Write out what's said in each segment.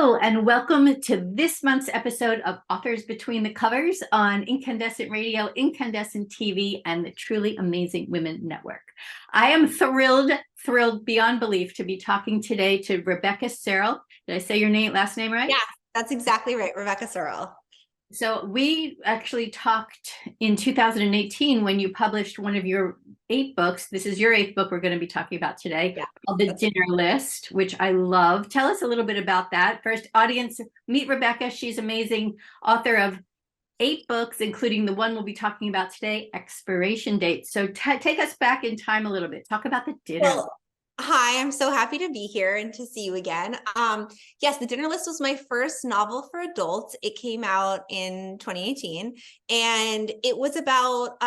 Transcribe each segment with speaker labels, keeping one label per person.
Speaker 1: Hello, and welcome to this month's episode of Authors Between the Covers on Incandescent Radio, Incandescent TV, and the Truly Amazing Women Network. I am thrilled beyond belief to be talking today to Rebecca Serle. Did I say your last name right?
Speaker 2: Yeah, that's exactly right, Rebecca Serle.
Speaker 1: So we actually talked in 2018 when you published one of your 8 books. This is your 8th book we're going to be talking about today, called The Dinner List, which I love. Tell us a little bit about that. First, audience, meet Rebecca. She's amazing, author of 8 books, including the one we'll be talking about today, Expiration Dates. So take us back in time a little bit. Talk about the dinner.
Speaker 2: Hi, I'm so happy to be here and to see you again. Yes, The Dinner List was my first novel for adults. It came out in 2018, and it was about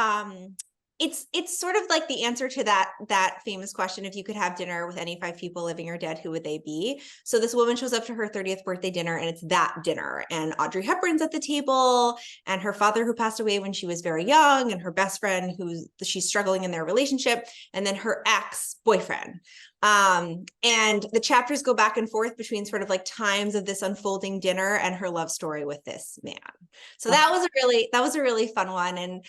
Speaker 2: it's sort of like the answer to that famous question: if you could have dinner with any 5 people, living or dead, who would they be? So this woman shows up to her 30th birthday dinner, and it's that dinner, and Audrey Hepburn's at the table, and her father, who passed away when she was very young, and her best friend, who she's struggling in their relationship, and then her ex-boyfriend. And the chapters go back and forth between sort of like times of this unfolding dinner and her love story with this man. So that was a really fun one. And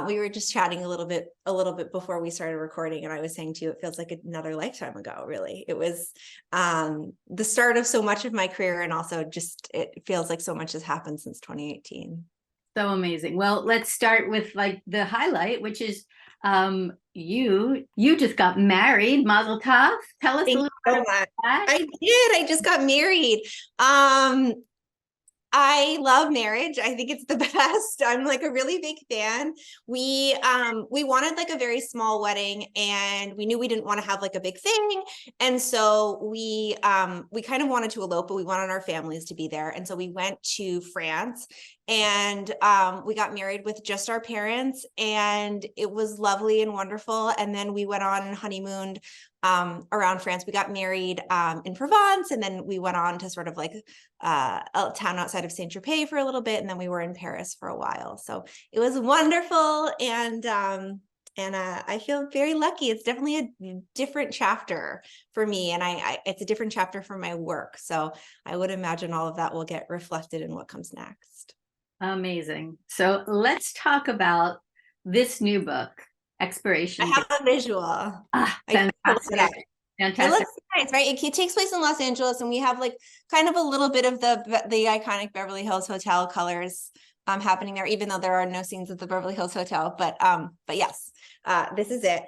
Speaker 2: we were just chatting a little bit before we started recording, and I was saying to you, it feels like another lifetime ago. Really, it was the start of so much of my career, and also just it feels like so much has happened since 2018.
Speaker 1: So amazing. Well, let's start with like the highlight, which is you just got married. Mazel tov. Tell us a little bit about that.
Speaker 2: I did. I just got married. I love marriage. I think it's the best. I'm like a really big fan. We wanted like a very small wedding, and we knew we didn't want to have like a big thing. And so we kind of wanted to elope, but we wanted our families to be there. And so we went to France, and we got married with just our parents, and it was lovely and wonderful. And then we went on and honeymooned around France. We got married in Provence, and then we went on to sort of like a town outside of Saint-Tropez for a little bit, and then we were in Paris for a while. So it was wonderful, and I feel very lucky. It's definitely a different chapter for me, and it's a different chapter for my work. So I would imagine all of that will get reflected in what comes next.
Speaker 1: Amazing. So let's talk about this new book, Expiration
Speaker 2: I have
Speaker 1: Dates.
Speaker 2: a visual.
Speaker 1: Fantastic.
Speaker 2: It looks nice, right? It takes place in Los Angeles, and we have like kind of a little bit of the iconic Beverly Hills Hotel colors happening there, even though there are no scenes at the Beverly Hills Hotel. But yes, this is it.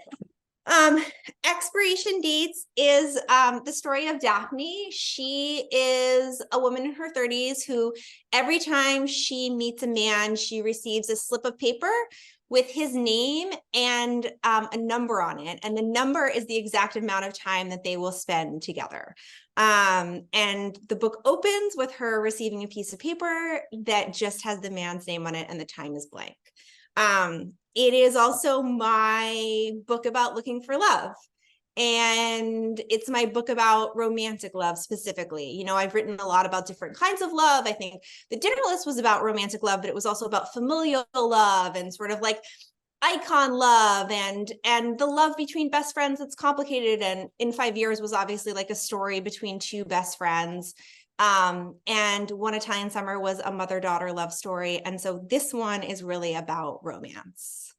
Speaker 2: Expiration Dates is the story of Daphne. She is a woman in her 30s who every time she meets a man, she receives a slip of paper with his name and a number on it. And the number is the exact amount of time that they will spend together. And the book opens with her receiving a piece of paper that just has the man's name on it, and the time is blank. It is also my book about looking for love. And it's my book about romantic love specifically. You know, I've written a lot about different kinds of love. I think The Dinner List was about romantic love, but it was also about familial love and sort of like icon love and the love between best friends that's complicated. And In 5 Years was obviously like a story between 2 best friends. And One Italian Summer was a mother-daughter love story. And so this one is really about romance.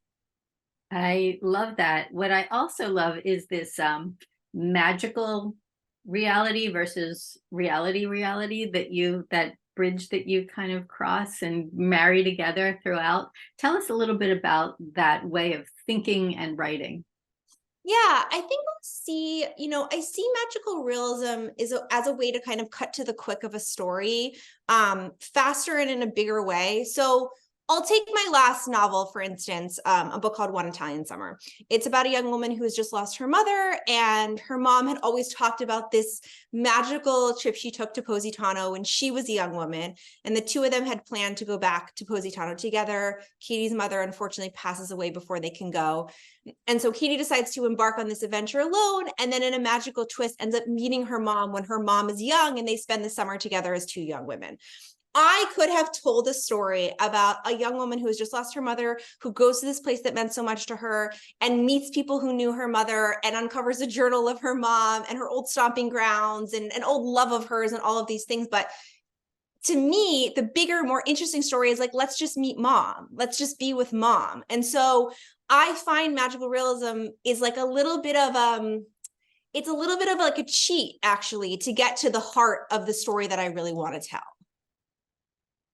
Speaker 1: I love that. What I also love is this magical reality versus reality that bridge that you kind of cross and marry together throughout. Tell us a little bit about that way of thinking and writing.
Speaker 2: Yeah, I think I see magical realism as a way to kind of cut to the quick of a story faster and in a bigger way. So I'll take my last novel, for instance, a book called One Italian Summer. It's about a young woman who has just lost her mother, and her mom had always talked about this magical trip she took to Positano when she was a young woman, and the 2 of them had planned to go back to Positano together. Katie's mother unfortunately passes away before they can go. And so Katie decides to embark on this adventure alone, and then in a magical twist ends up meeting her mom when her mom is young, and they spend the summer together as 2 young women. I could have told a story about a young woman who has just lost her mother, who goes to this place that meant so much to her and meets people who knew her mother and uncovers a journal of her mom and her old stomping grounds and an old love of hers and all of these things. But to me, the bigger, more interesting story is like, let's just meet mom. Let's just be with mom. And so I find magical realism is like a little bit of, it's a little bit of like a cheat actually to get to the heart of the story that I really want to tell.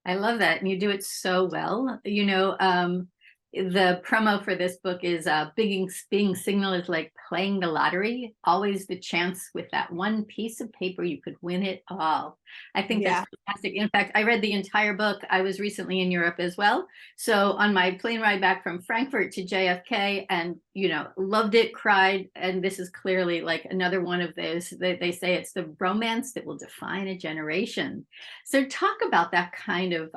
Speaker 1: I love that. And you do it so well. You know, the promo for this book is being single is like playing the lottery, always the chance with that one piece of paper you could win it all. I think that's fantastic. In fact, I read the entire book. I was recently in Europe as well. So on my plane ride back from Frankfurt to JFK, and, you know, loved it, cried. And this is clearly like another one of those, they say it's the romance that will define a generation. So talk about that kind of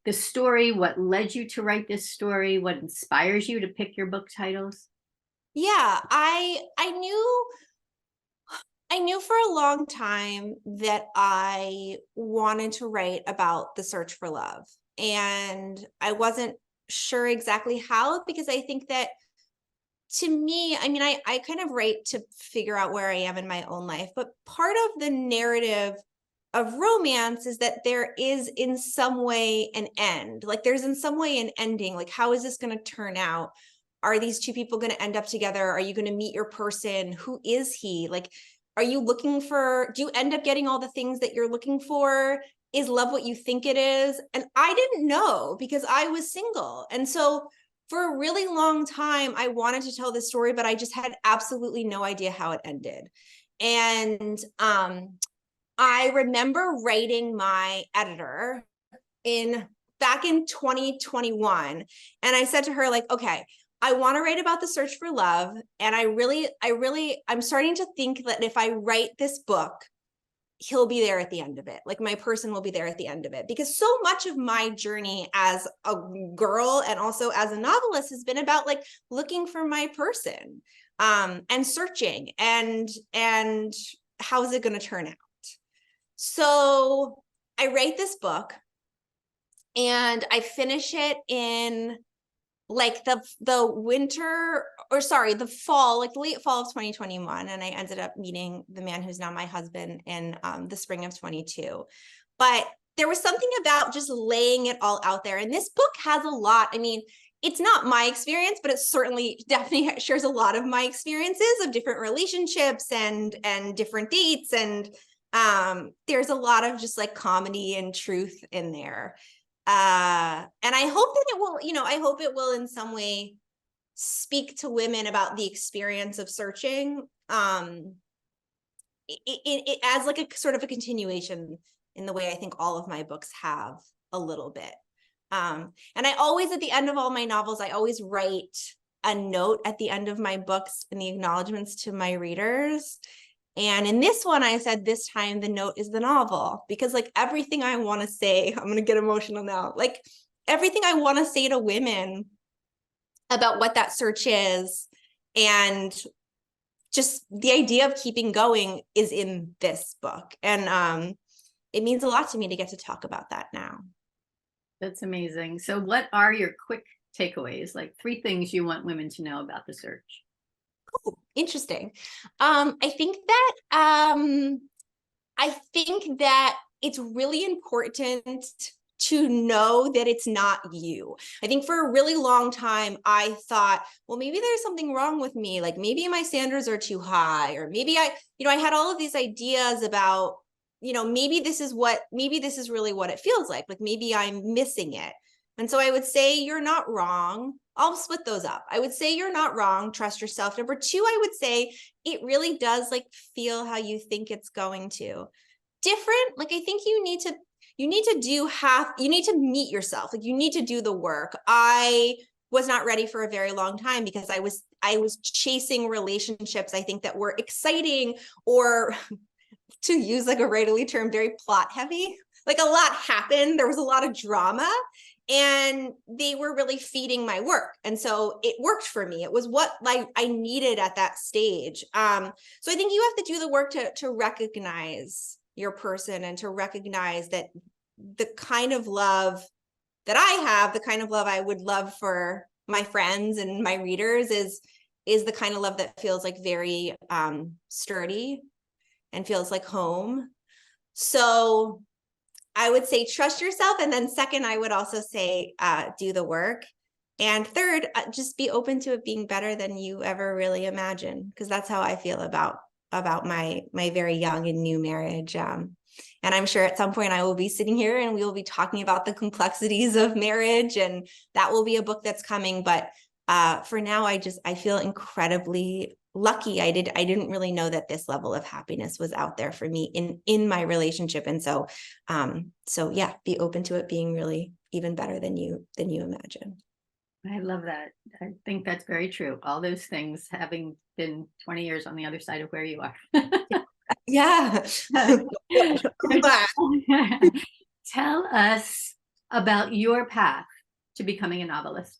Speaker 1: the story, what led you to write this story, what inspires you to pick your book titles.
Speaker 2: Yeah, I knew for a long time that I wanted to write about the search for love. And I wasn't sure exactly how, because I think that to me, I mean, I kind of write to figure out where I am in my own life, but part of the narrative of romance is that there is in some way an end. Like there's in some way an ending. Like, how is this going to turn out? Are these two people going to end up together? Are you going to meet your person? Who is he? Like, are you looking for, do you end up getting all the things that you're looking for? Is love what you think it is? And I didn't know because I was single. And so for a really long time, I wanted to tell this story, but I just had absolutely no idea how it ended. And I remember writing my editor back in 2021. And I said to her, like, okay, I want to write about the search for love. And I'm starting to think that if I write this book, he'll be there at the end of it. Like my person will be there at the end of it, because so much of my journey as a girl and also as a novelist has been about like looking for my person, and searching and how is it going to turn out? So I write this book and I finish it in like the fall, like the late fall of 2021. And I ended up meeting the man who's now my husband in the spring of 22. But there was something about just laying it all out there. And this book has a lot. I mean, it's not my experience, but it certainly definitely shares a lot of my experiences of different relationships and different dates. And there's a lot of just like comedy and truth in there. And I hope that it will, I hope it will in some way speak to women about the experience of searching, it as like a sort of a continuation in the way I think all of my books have a little bit. And I always, at the end of all my novels, I always write a note at the end of my books in the acknowledgements to my readers. And in this one, I said this time the note is the novel, because like everything I want to say, I'm going to get emotional now, like everything I want to say to women about what that search is and just the idea of keeping going is in this book. And it means a lot to me to get to talk about that now.
Speaker 1: That's amazing. So what are your quick takeaways, like 3 things you want women to know about the search?
Speaker 2: Oh, interesting. I think that it's really important to know that it's not you. I think for a really long time, I thought, well, maybe there's something wrong with me. Like maybe my standards are too high, or maybe I had all of these ideas about, maybe this is really what it feels like. Like maybe I'm missing it. And so I would say you're not wrong. I'll split those up. I would say you're not wrong. Trust yourself. Number 2, I would say it really does like feel how you think it's going to. Different. Like I think you need to meet yourself. Like you need to do the work. I was not ready for a very long time because I was chasing relationships, I think, that were exciting, or to use like a writerly term, very plot heavy. Like a lot happened. There was a lot of drama. And they were really feeding my work. And so it worked for me. It was what I needed at that stage. So I think you have to do the work to recognize your person and to recognize that the kind of love that I have, the kind of love I would love for my friends and my readers is the kind of love that feels like very sturdy and feels like home. So I would say trust yourself. And then second, I would also say do the work. And third, just be open to it being better than you ever really imagined, because that's how I feel about my very young and new marriage. And I'm sure at some point I will be sitting here and we will be talking about the complexities of marriage, and that will be a book that's coming. But for now, I feel incredibly lucky. I didn't really know that this level of happiness was out there for me in my relationship. And so yeah, be open to it being really even better than you imagine.
Speaker 1: I love that. I think that's very true. All those things, having been 20 years on the other side of where you are.
Speaker 2: Yeah.
Speaker 1: Tell us about your path to becoming a novelist.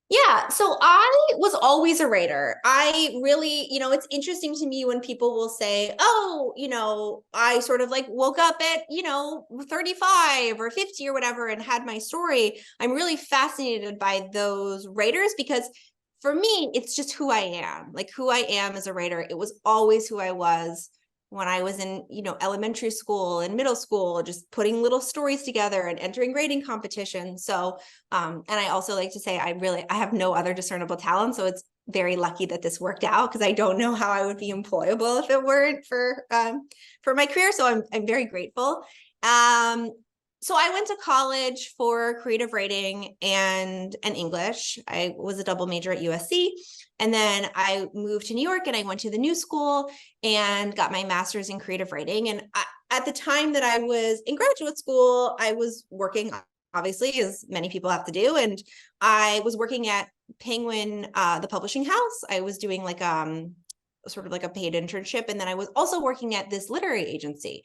Speaker 2: Yeah, so I was always a writer. I really, it's interesting to me when people will say, oh, I sort of like woke up at, 35 or 50 or whatever and had my story. I'm really fascinated by those writers because for me, it's just who I am, like who I am as a writer. It was always who I was when I was in, elementary school and middle school, just putting little stories together and entering grading competitions. So, and I also like to say, I have no other discernible talent. So it's very lucky that this worked out, because I don't know how I would be employable if it weren't for my career. So I'm very grateful. So I went to college for creative writing and English. I was a double major at USC. And then I moved to New York and I went to the New School and got my master's in creative writing. And at the time that I was in graduate school, I was working, obviously, as many people have to do. And I was working at Penguin, the publishing house. I was doing like sort of like a paid internship. And then I was also working at this literary agency.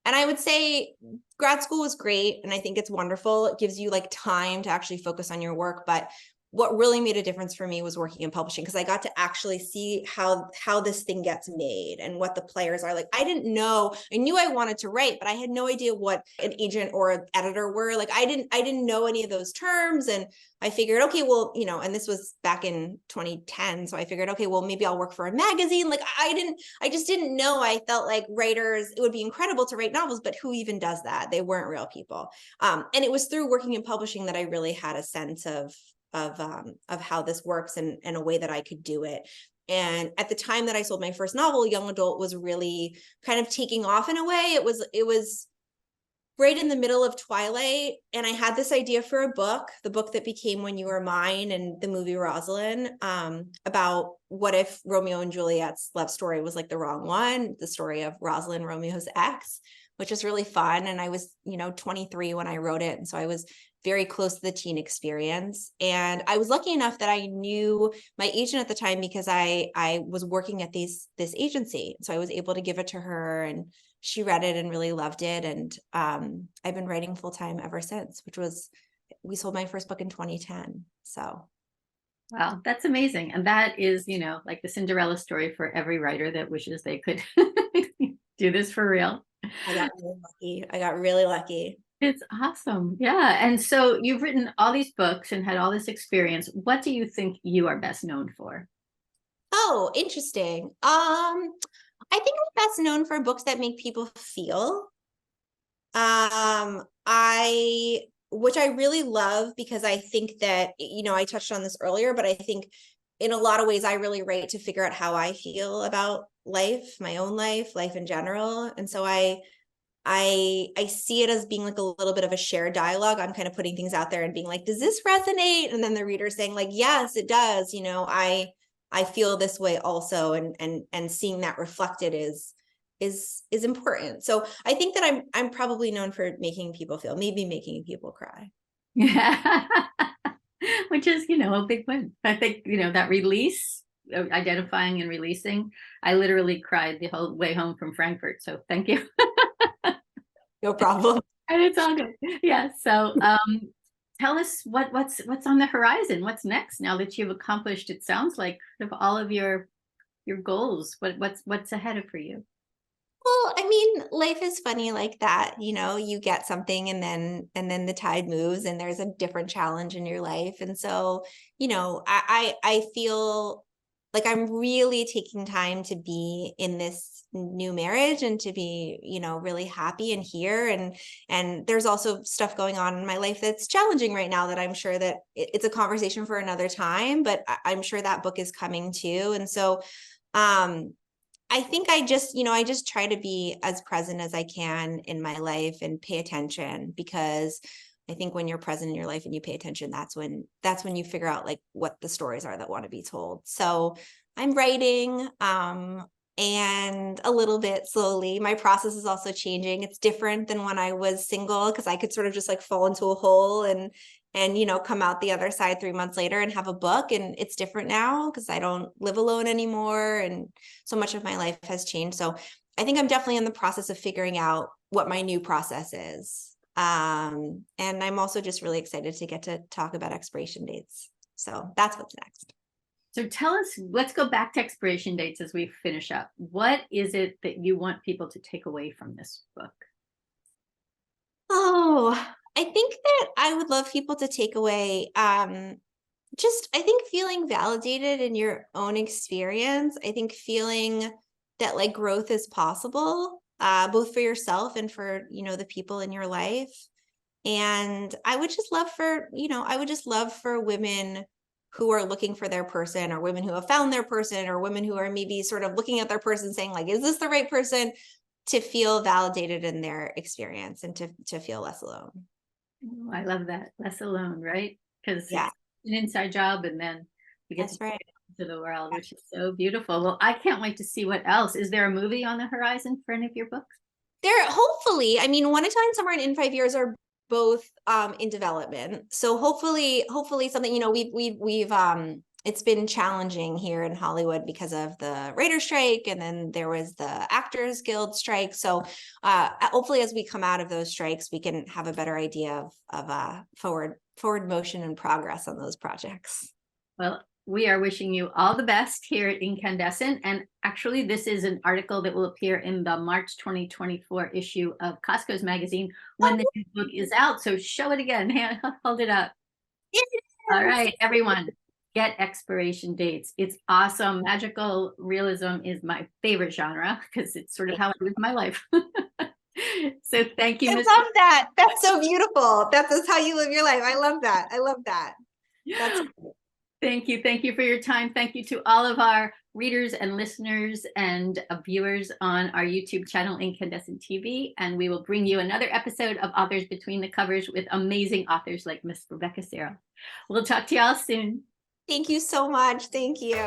Speaker 2: And I would say grad school was great. And I think it's wonderful. It gives you like time to actually focus on your work. But what really made a difference for me was working in publishing, because I got to actually see how this thing gets made and what the players are like. I knew I wanted to write, but I had no idea what an agent or an editor were. Like I didn't know any of those terms. And I figured, okay, well, and this was back in 2010. So I figured, okay, well, maybe I'll work for a magazine. Like I just didn't know. I felt like writers, it would be incredible to write novels, but who even does that? They weren't real people. And it was through working in publishing that I really had a sense of how this works and a way that I could do it. And at the time that I sold my first novel, young adult was really kind of taking off in a way. It was right in the middle of Twilight. And I had this idea for a book, the book that became When You Were Mine and the movie Rosalind, about what if Romeo and Juliet's love story was like the wrong one, the story of Rosalind, Romeo's ex, which is really fun. And I was, 23 when I wrote it. And so I was very close to the teen experience. And I was lucky enough that I knew my agent at the time, because I was working at this agency. So I was able to give it to her, and she read it and really loved it. And I've been writing full time ever since, we sold my first book in 2010. So.
Speaker 1: Wow, that's amazing. And that is, like the Cinderella story for every writer that wishes they could do this for real.
Speaker 2: I got really lucky.
Speaker 1: It's awesome. Yeah. And so you've written all these books and had all this experience. What do you think you are best known for?
Speaker 2: Oh, interesting. I think I'm best known for books that make people feel. Which I really love, because I think that, I touched on this earlier, but I think in a lot of ways I really write to figure out how I feel about life, my own life in general. And so I see it as being like a little bit of a shared dialogue. I'm kind of putting things out there and being like, does this resonate? And then the reader saying like, yes, it does. I feel this way also. And seeing that reflected is important. So I think that I'm probably known for making people feel, maybe making people cry.
Speaker 1: Yeah. Which is, a big win. I think, that release, identifying and releasing, I literally cried the whole way home from Frankfurt. So thank you.
Speaker 2: No problem.
Speaker 1: And it's all good. Yeah. So tell us what's on the horizon. What's next now that you've accomplished, it sounds like, of all of your goals? What's ahead for you?
Speaker 2: Well, I mean, life is funny like that. You get something and then the tide moves and there's a different challenge in your life. And so, I feel like I'm really taking time to be in this new marriage and to be, really happy and here. And there's also stuff going on in my life that's challenging right now that I'm sure that it's a conversation for another time, but I'm sure that book is coming too. And so, I think I just try to be as present as I can in my life and pay attention, because I think when you're present in your life and you pay attention, that's when you figure out like what the stories are that want to be told. So I'm writing, and a little bit slowly. My process is also changing. It's different than when I was single, because I could sort of just like fall into a hole and come out the other side 3 months later and have a book. And it's different now because I don't live alone anymore. And so much of my life has changed. So I think I'm definitely in the process of figuring out what my new process is. And I'm also just really excited to get to talk about expiration dates. So that's what's next.
Speaker 1: So tell us, let's go back to expiration dates as we finish up. What is it that you want people to take away from this book?
Speaker 2: Oh, I think that I would love people to take away, just, I think, feeling validated in your own experience. I think feeling that like growth is possible, both for yourself and for, the people in your life. And I would just love for women who are looking for their person, or women who have found their person, or women who are maybe sort of looking at their person saying like, is this the right person, to feel validated in their experience and to feel less alone.
Speaker 1: Oh, I love that. Less alone, right? Because
Speaker 2: Yeah,
Speaker 1: it's an inside job and then we get
Speaker 2: that's
Speaker 1: to
Speaker 2: right.
Speaker 1: take it into the world, which is so beautiful. Well, I can't wait to see what else. Is there a movie on the horizon for any of your books?
Speaker 2: There, hopefully, I mean, One Italian Summer and In 5 Years are both in development. So hopefully something, we've it's been challenging here in Hollywood because of the writer strike, and then there was the Actors Guild strike. So hopefully as we come out of those strikes, we can have a better idea of forward motion and progress on those projects.
Speaker 1: Well, we are wishing you all the best here at Incandescent. And actually, this is an article that will appear in the March 2024 issue of Costco's magazine when the new book is out. So show it again. Hold it up.
Speaker 2: Yes.
Speaker 1: All right, everyone, get expiration dates. It's awesome. Magical realism is my favorite genre because it's sort of how I live my life. So thank you,
Speaker 2: I
Speaker 1: Ms.
Speaker 2: love that. That's so beautiful. That's how you live your life. I love that. I love that. That's great.
Speaker 1: Thank you. Thank you for your time. Thank you to all of our readers and listeners and viewers on our YouTube channel, Incandescent TV. And we will bring you another episode of Authors Between the Covers with amazing authors like Miss Rebecca Serle. We'll talk to y'all soon.
Speaker 2: Thank you so much. Thank you.